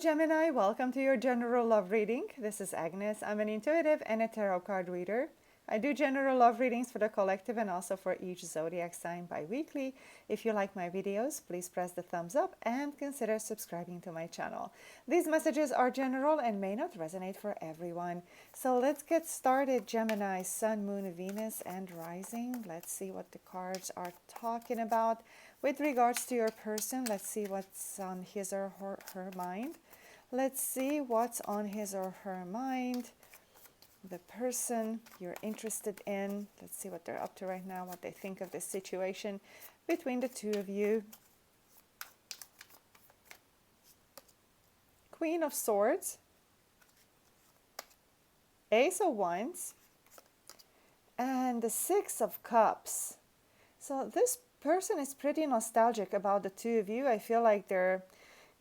Gemini, welcome to your general love reading. This is Agnes. I'm an intuitive and a tarot card reader. I do general love readings for the collective and also for each zodiac sign bi-weekly. If you like my videos, please press the thumbs up and consider subscribing to my channel. These messages are general and may not resonate for everyone. So let's get started. Gemini, Sun, Moon, Venus, and Rising. Let's see what the cards are talking about. With regards to your person, let's see what's on his or her mind. Let's see what's on his or her mind. The person you're interested in. Let's see what they're up to right now, what they think of this situation between the two of you. Queen of Swords. Ace of Wands. And the Six of Cups. So this person is pretty nostalgic about the two of you. I feel like they're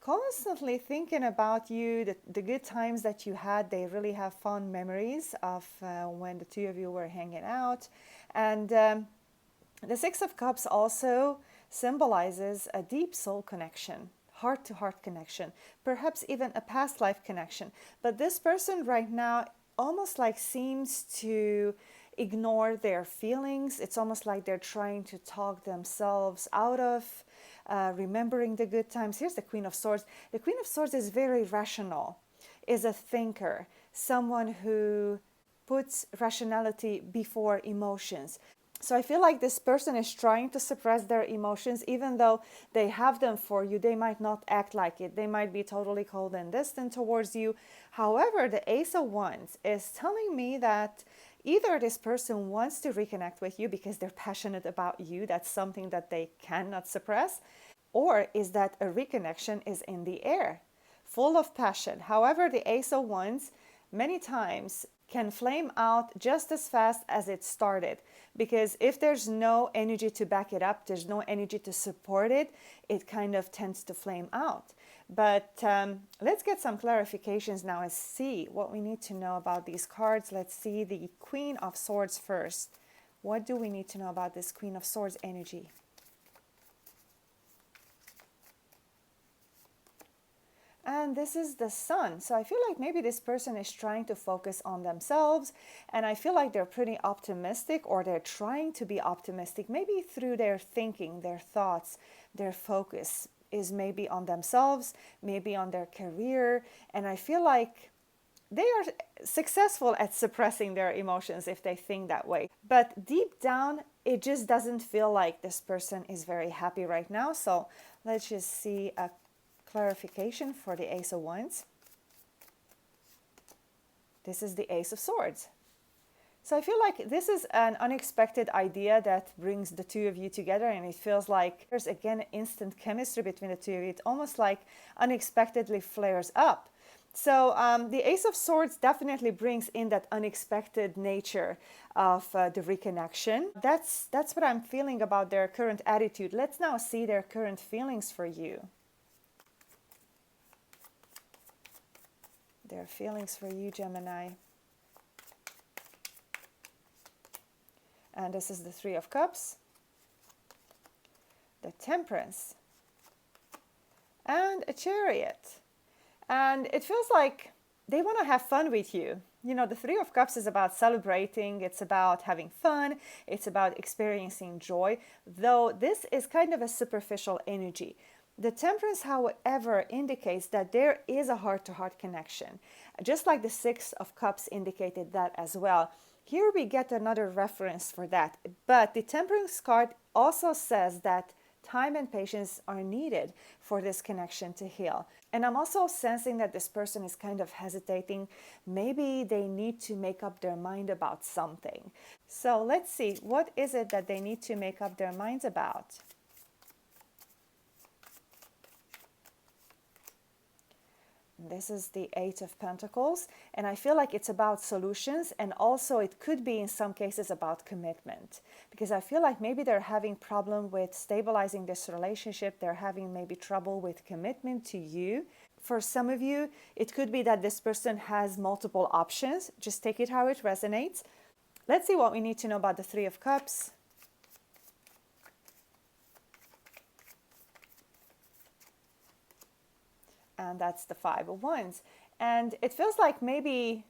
constantly thinking about you, the good times that you had. They really have fond memories of when the two of you were hanging out. And the Six of Cups also symbolizes a deep soul connection, heart-to-heart connection, perhaps even a past life connection. But this person right now almost like seems to ignore their feelings. It's almost like they're trying to talk themselves out of remembering the good times. Here's the Queen of Swords. The Queen of Swords is very rational, is a thinker, someone who puts rationality before emotions. So I feel like this person is trying to suppress their emotions. Even though they have them for you, they might not act like it. They might be totally cold and distant towards you. However, the Ace of Wands is telling me that either this person wants to reconnect with you because they're passionate about you, that's something that they cannot suppress, or is that a reconnection is in the air, full of passion. However, the Ace of Wands many times can flame out just as fast as it started, because if there's no energy to back it up, there's no energy to support it, it kind of tends to flame out. But let's get some clarifications now and see what we need to know about these cards. Let's see the Queen of Swords first. What do we need to know about this Queen of Swords energy? And this is the Sun. So I feel like maybe this person is trying to focus on themselves. And I feel like they're pretty optimistic, or they're trying to be optimistic, maybe through their thinking, their thoughts, their focus is maybe on themselves, maybe on their career. And I feel like they are successful at suppressing their emotions if they think that way. But deep down, it just doesn't feel like this person is very happy right now. So let's just see a clarification for the Ace of Wands. This is the Ace of Swords. So I feel like this is an unexpected idea that brings the two of you together, and it feels like there's again instant chemistry between the two of you. It almost like unexpectedly flares up. So the Ace of Swords definitely brings in that unexpected nature of the reconnection. That's what I'm feeling about their current attitude. Let's now see their current feelings for you. Their feelings for you, Gemini. And this is the Three of Cups, the Temperance, and a Chariot. And it feels like they want to have fun with you. You know, the Three of Cups is about celebrating, it's about having fun, it's about experiencing joy, though this is kind of a superficial energy. The Temperance, however, indicates that there is a heart-to-heart connection, just like the Six of Cups indicated that as well. Here we get another reference for that, but the Temperance card also says that time and patience are needed for this connection to heal. And I'm also sensing that this person is kind of hesitating. Maybe they need to make up their mind about something. So let's see, what is it that they need to make up their minds about? This is the Eight of Pentacles, and I feel like it's about solutions, and also it could be in some cases about commitment, because I feel like maybe they're having problem with stabilizing this relationship. They're having maybe trouble with commitment to you. For some of you, it could be that this person has multiple options. Just take it how it resonates. Let's see what we need to know about the Three of Cups. and that's the Five of Wands. And it feels like maybe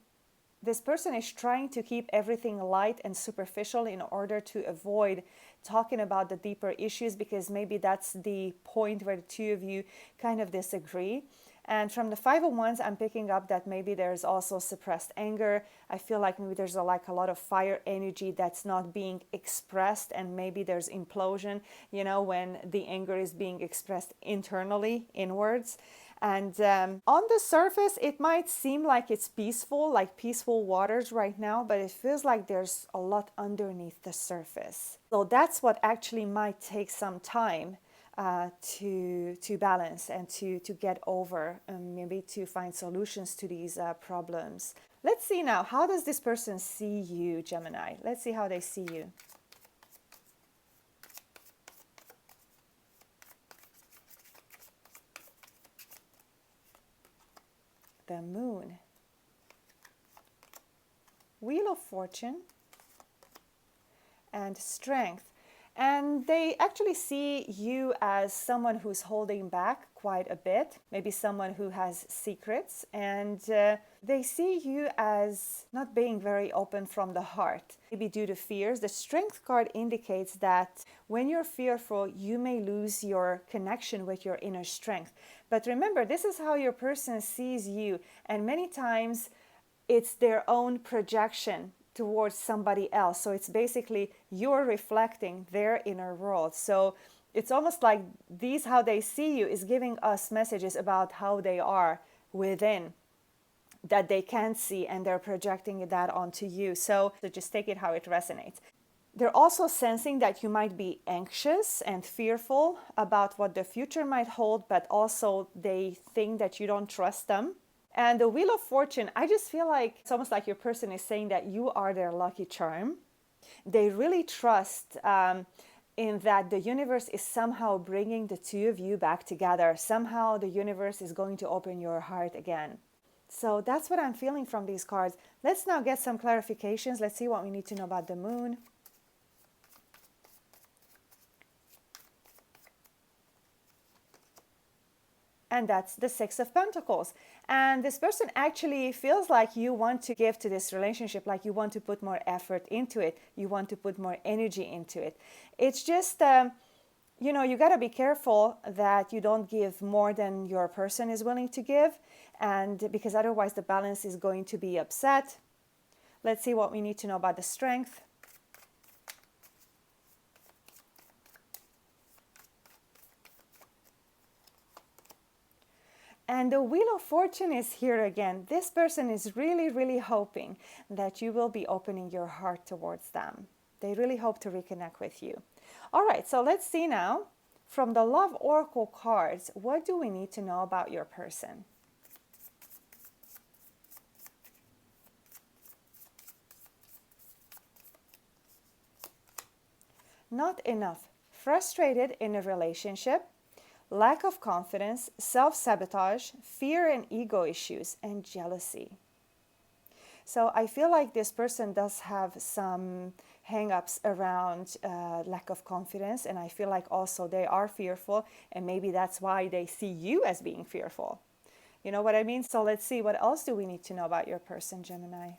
this person is trying to keep everything light and superficial in order to avoid talking about the deeper issues, because maybe that's the point where the two of you kind of disagree. And from the Five of Wands, I'm picking up that maybe there's also suppressed anger. I feel like maybe there's a lot of fire energy that's not being expressed, and maybe there's implosion, you know, when the anger is being expressed internally, inwards. And on the surface, it might seem like it's peaceful, like peaceful waters right now, but it feels like there's a lot underneath the surface. So that's what actually might take some time to balance and to get over, and maybe to find solutions to these problems. Let's see now, how does this person see you, Gemini? Let's see how they see you. The Moon, Wheel of Fortune, and Strength. And they actually see you as someone who's holding back quite a bit, maybe someone who has secrets, and they see you as not being very open from the heart, maybe due to fears. The Strength card indicates that when you're fearful, you may lose your connection with your inner strength. But remember, this is how your person sees you, and many times it's their own projection towards somebody else. So it's basically you're reflecting their inner world. So it's almost like these, how they see you, is giving us messages about how they are within that they can't see, and they're projecting that onto you. So just take it how it resonates. They're also sensing that you might be anxious and fearful about what the future might hold, but also they think that you don't trust them. And the Wheel of Fortune, I just feel like it's almost like your person is saying that you are their lucky charm. They really trust in that the universe is somehow bringing the two of you back together. Somehow the universe is going to open your heart again. So that's what I'm feeling from these cards. Let's now get some clarifications. Let's see what we need to know about the Moon. And that's the Six of Pentacles. And this person actually feels like you want to give to this relationship, like you want to put more effort into it. You want to put more energy into it. It's just, you know, you got to be careful that you don't give more than your person is willing to give. And because otherwise the balance is going to be upset. Let's see what we need to know about the Strength. And the Wheel of Fortune is here again. This person is really, really hoping that you will be opening your heart towards them. They really hope to reconnect with you. All right, so let's see now, from the Love Oracle cards, what do we need to know about your person? Not enough. Frustrated in a relationship. Lack of confidence, self-sabotage, fear and ego issues, and jealousy. So I feel like this person does have some hang-ups around lack of confidence, and I feel like also they are fearful, and maybe that's why they see you as being fearful. You know what I mean? So let's see, what else do we need to know about your person, Gemini?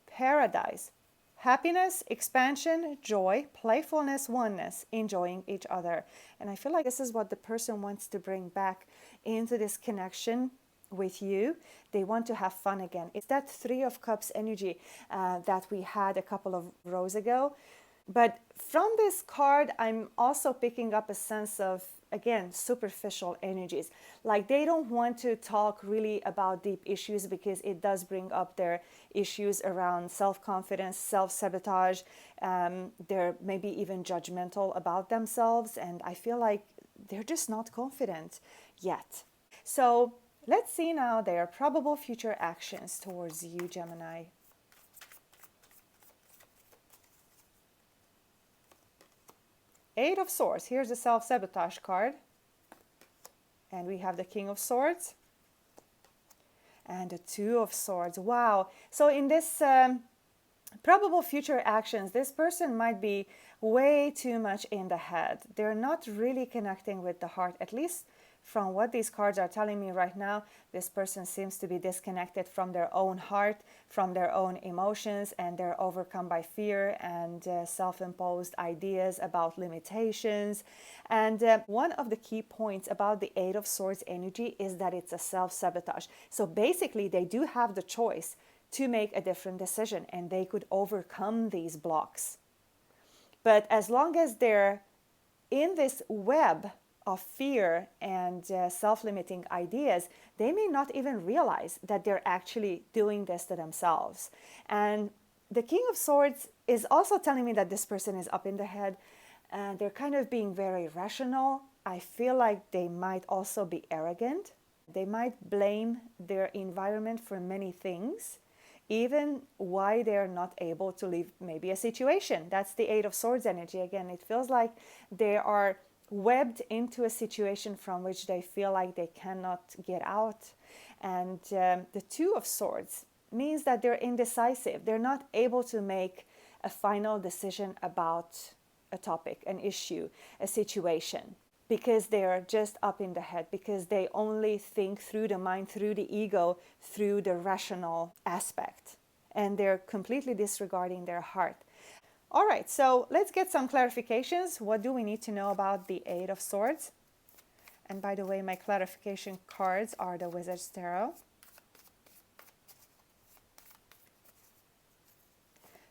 Paradise. Happiness, expansion, joy, playfulness, oneness, enjoying each other. And I feel like this is what the person wants to bring back into this connection with you. They want to have fun again. It's that Three of Cups energy that we had a couple of rows ago. But from this card, I'm also picking up a sense of, again, superficial energies. Like they don't want to talk really about deep issues because it does bring up their issues around self-confidence, self-sabotage. They're maybe even judgmental about themselves. And I feel like they're just not confident yet. So let's see now their probable future actions towards you, Gemini. Eight of Swords. Here's the self-sabotage card. And we have the King of Swords. And the Two of Swords. Wow. So in this Probable future actions. This person might be way too much in the head. They're not really connecting with the heart, at least from what these cards are telling me right now. This person seems to be disconnected from their own heart, from their own emotions, and they're overcome by fear and self-imposed ideas about limitations. And one of the key points about the Eight of Swords energy is that it's a self-sabotage. So basically, they do have the choice to make a different decision, and they could overcome these blocks. But as long as they're in this web of fear and self-limiting ideas, they may not even realize that they're actually doing this to themselves. And the King of Swords is also telling me that this person is up in the head, and they're kind of being very rational. I feel like they might also be arrogant. They might blame their environment for many things, even why they're not able to leave maybe a situation. That's the Eight of Swords energy. Again, it feels like they are webbed into a situation from which they feel like they cannot get out. And the Two of Swords means that they're indecisive. They're not able to make a final decision about a topic, an issue, a situation, because they are just up in the head, because they only think through the mind, through the ego, through the rational aspect, and they're completely disregarding their heart. All right, so let's get some clarifications. What do we need to know about the Eight of Swords? And by the way, my clarification cards are the Wizard's Tarot.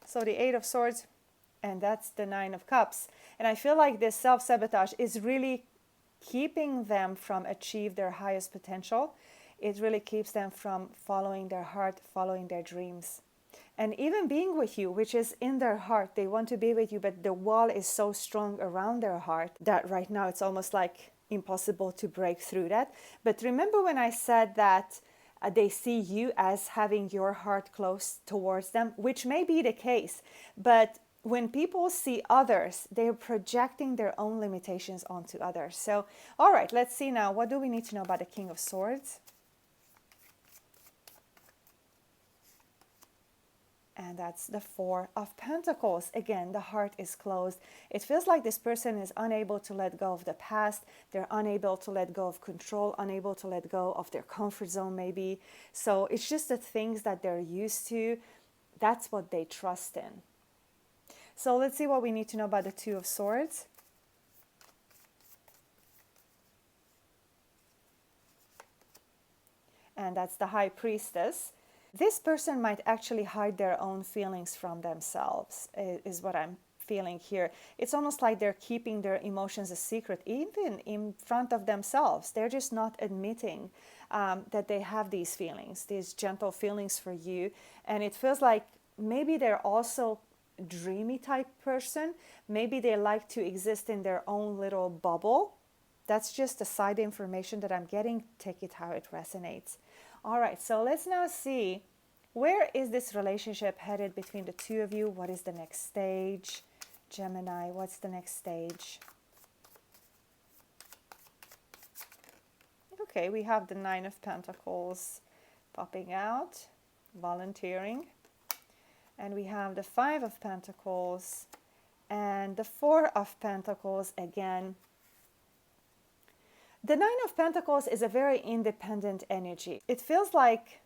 So the Eight of Swords, and that's the Nine of Cups. And I feel like this self-sabotage is really keeping them from achieve their highest potential. It really keeps them from following their heart, following their dreams. And even being with you, which is in their heart. They want to be with you, but the wall is so strong around their heart that right now it's almost like impossible to break through that. But remember when I said that they see you as having your heart close towards them, which may be the case, but when people see others, they're projecting their own limitations onto others. So, all right, let's see now. What do we need to know about the King of Swords? And that's the Four of Pentacles. Again, the heart is closed. It feels like this person is unable to let go of the past. They're unable to let go of control, unable to let go of their comfort zone maybe. So it's just the things that they're used to. That's what they trust in. So let's see what we need to know about the Two of Swords. And that's the High Priestess. This person might actually hide their own feelings from themselves, is what I'm feeling here. It's almost like they're keeping their emotions a secret, even in front of themselves. They're just not admitting that they have these feelings, these gentle feelings for you. And it feels like maybe they're also dreamy type person. Maybe they like to exist in their own little bubble. That's just the side information that I'm getting. Take it how it resonates. All right, so let's now see, where is this relationship headed between the two of you? What is the next stage? Gemini, what's the next stage? Okay, we have the Nine of Pentacles popping out, volunteering. And we have the Five of Pentacles and the Four of Pentacles again. The Nine of Pentacles is a very independent energy. It feels like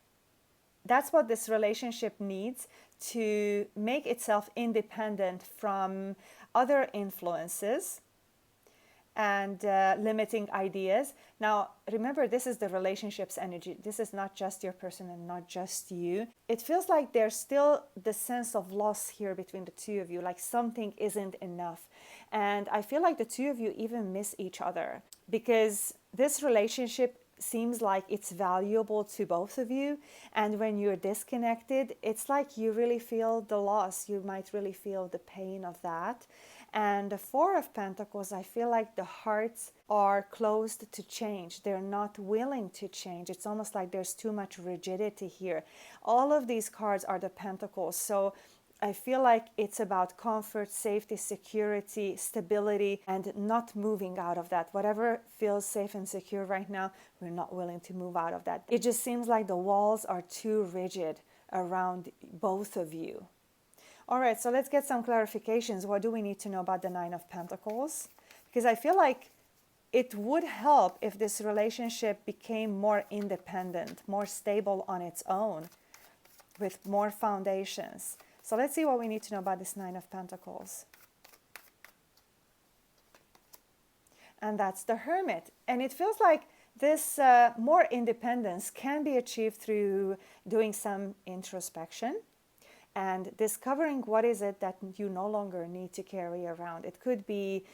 that's what this relationship needs to make itself independent from other influences and limiting ideas. Now, remember, this is the relationship's energy. This is not just your person and not just you. It feels like there's still the sense of loss here between the two of you, like something isn't enough. And I feel like the two of you even miss each other, because this relationship seems like it's valuable to both of you. And when you're disconnected, it's like you really feel the loss. You might really feel the pain of that. And the Four of Pentacles, I feel like the hearts are closed to change. They're not willing to change. It's almost like there's too much rigidity here. All of these cards are the Pentacles. So I feel like it's about comfort, safety, security, stability, and not moving out of that. Whatever feels safe and secure right now, we're not willing to move out of that. It just seems like the walls are too rigid around both of you. All right, so let's get some clarifications. What do we need to know about the Nine of Pentacles? Because I feel like it would help if this relationship became more independent, more stable on its own, with more foundations. So let's see what we need to know about this Nine of Pentacles. And that's the Hermit. And it feels like this more independence can be achieved through doing some introspection and discovering what is it that you no longer need to carry around. It could be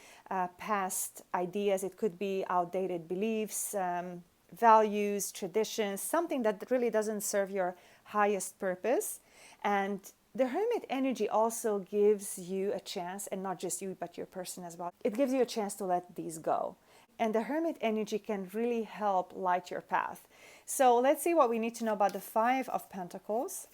past ideas, it could be outdated beliefs, values, traditions, something that really doesn't serve your highest purpose. And the Hermit energy also gives you a chance, and not just you, but your person as well. It gives you a chance to let these go. And the Hermit energy can really help light your path. So let's see what we need to know about the Five of Pentacles.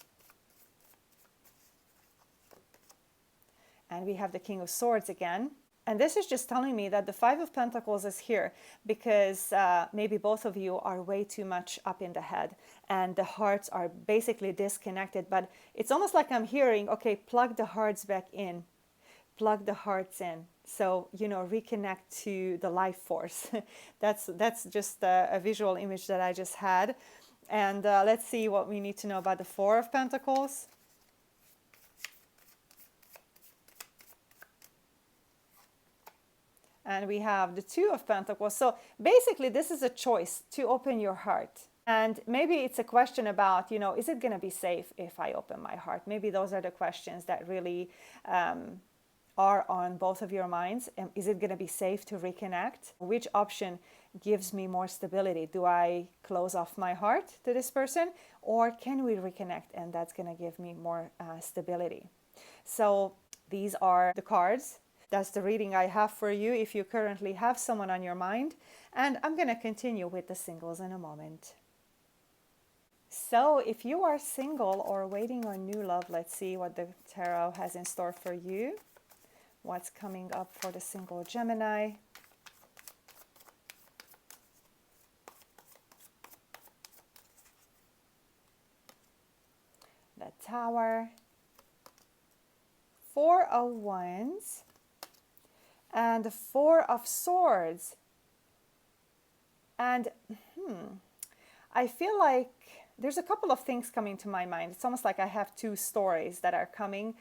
And we have the King of Swords again. And this is just telling me that the Five of Pentacles is here because maybe both of you are way too much up in the head and the hearts are basically disconnected. But it's almost like I'm hearing, okay, plug the hearts back in, plug the hearts in. So, you know, reconnect to the life force. That's just a visual image that I just had. And let's see what we need to know about the Four of Pentacles. And we have the Two of Pentacles. So basically, this is a choice to open your heart. And maybe it's a question about, you know, is it going to be safe if I open my heart? Maybe those are the questions that really are on both of your minds. Is it going to be safe to reconnect? Which option gives me more stability? Do I close off my heart to this person? Or can we reconnect and that's going to give me more stability? So these are the cards. That's the reading I have for you if you currently have someone on your mind. And I'm going to continue with the singles in a moment. So if you are single or waiting on new love, let's see what the tarot has in store for you. What's coming up for the single Gemini? The Tower. Four of Wands. And the Four of Swords. And I feel like there's a couple of things coming to my mind. It's almost like I have two stories that are coming.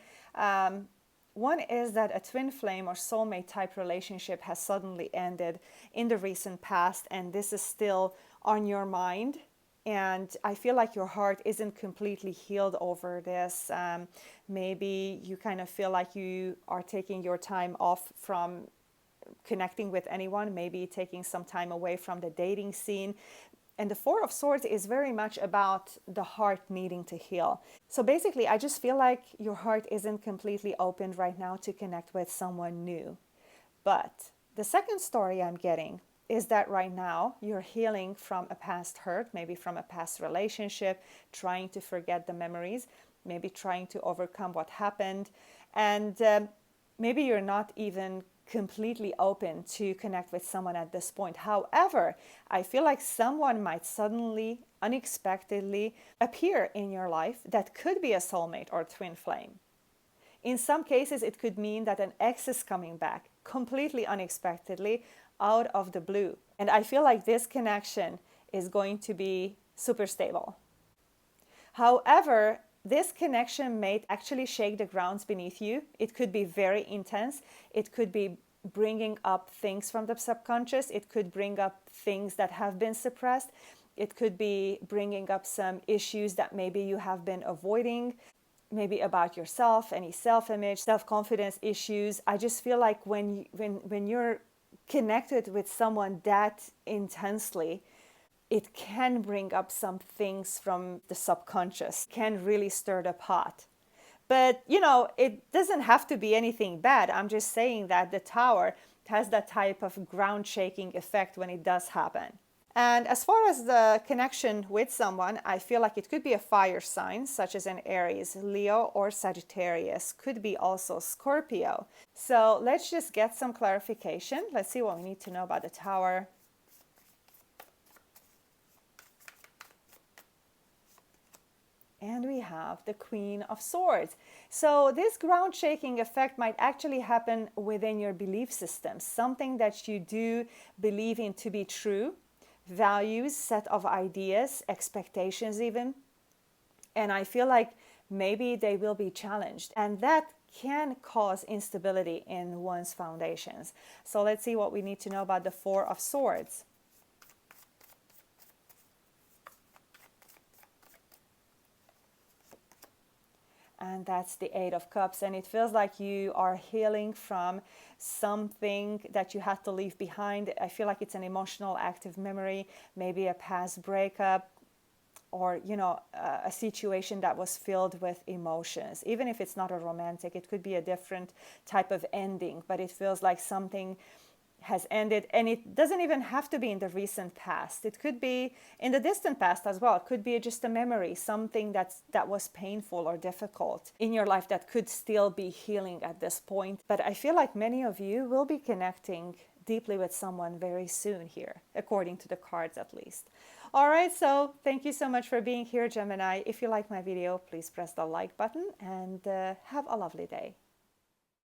One is that a twin flame or soulmate type relationship has suddenly ended in the recent past, and this is still on your mind. And I feel like your heart isn't completely healed over this. Maybe you kind of feel like you are taking your time off from connecting with anyone, maybe taking some time away from the dating scene. And the Four of Swords is very much about the heart needing to heal. So basically, I just feel like your heart isn't completely open right now to connect with someone new. But the second story I'm getting is that right now you're healing from a past hurt, maybe from a past relationship, trying to forget the memories, maybe trying to overcome what happened. And maybe you're not even completely open to connect with someone at this point. However, I feel like someone might suddenly, unexpectedly appear in your life that could be a soulmate or twin flame. In some cases, it could mean that an ex is coming back completely unexpectedly out of the blue. And I feel like this connection is going to be super stable. However, this connection may actually shake the grounds beneath you. It could be very intense. It could be bringing up things from the subconscious. It could bring up things that have been suppressed. It could be bringing up some issues that maybe you have been avoiding, maybe about yourself, any self-image, self-confidence issues. I just feel like when you're connected with someone that intensely, it can bring up some things from the subconscious, can really stir the pot. But, you know, it doesn't have to be anything bad. I'm just saying that the Tower has that type of ground shaking effect when it does happen. And as far as the connection with someone, I feel like it could be a fire sign, such as an Aries, Leo, or Sagittarius. Could be also Scorpio. So let's just get some clarification. Let's see what we need to know about the Tower. And we have the Queen of Swords. So this ground shaking effect might actually happen within your belief system, something that you do believe in to be true, values, set of ideas, expectations even. And I feel like maybe they will be challenged. And that can cause instability in one's foundations. So let's see what we need to know about the Four of Swords. And that's the Eight of Cups. And it feels like you are healing from something that you had to leave behind. I feel like it's an emotional active memory, maybe a past breakup, or, you know, a situation that was filled with emotions. Even if it's not a romantic, it could be a different type of ending, but it feels like something has ended, and it doesn't even have to be in the recent past. It could be in the distant past as well. It could be just a memory, something that was painful or difficult in your life that could still be healing at this point. But I feel like many of you will be connecting deeply with someone very soon here, according to the cards at least. All right, so thank you so much for being here, Gemini. If you like my video, please press the like button and have a lovely day.